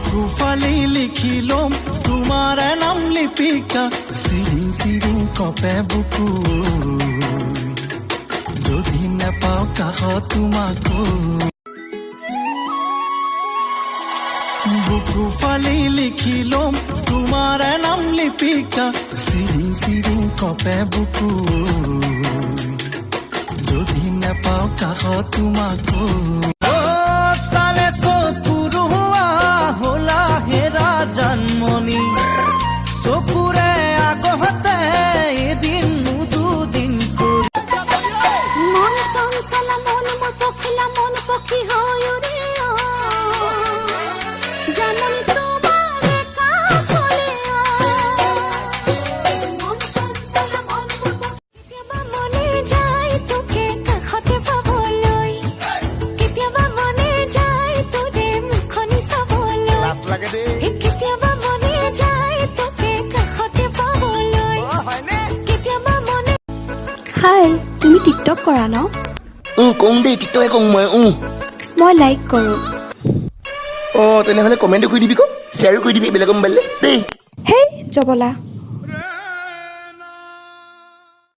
বুকু ফালি লিখি লম তোমাৰ নাম লিপিকা চিৰিং চিৰিং কপে বুকু যদি নাপাওঁ কাষত তোমাকো বুকু ফালি লিখি লম তোমাৰ নাম লিপিকা চিৰিং চিৰিং কপে বুকু যদি নাপাওঁ কাষত তোমাকো চালে চকুৰো হোলা হেৰা জন্মনি চকুৰে আগতে এদিন দুদিন মন চঞ্চলা মন মোৰ পখিলা মন পখী হয় ৰে জাননি তোমাৰে কাষলে মন চঞ্চলা মন মোৰ কেতিয়াবা মনে যায় তোকে কাষতে পাবলৈ কেতিয়াবা মনে যায় তোৰে মুখনি চাবলৈ কেতিয়াবা মনে যায় তোকে কাষতে পাবলৈ কেতিয়াবা মনে হাই তুমি টিকটক কৰা ন কওঁ দেই টিকটকে কওঁ মই লাইক কৰোঁ তেনেহ'লে কমেণ্টো কৰি দিবি শ্বেয়াৰো কৰি দিবি বেলেগৰ মোবাইললৈ দেই হেই জবলা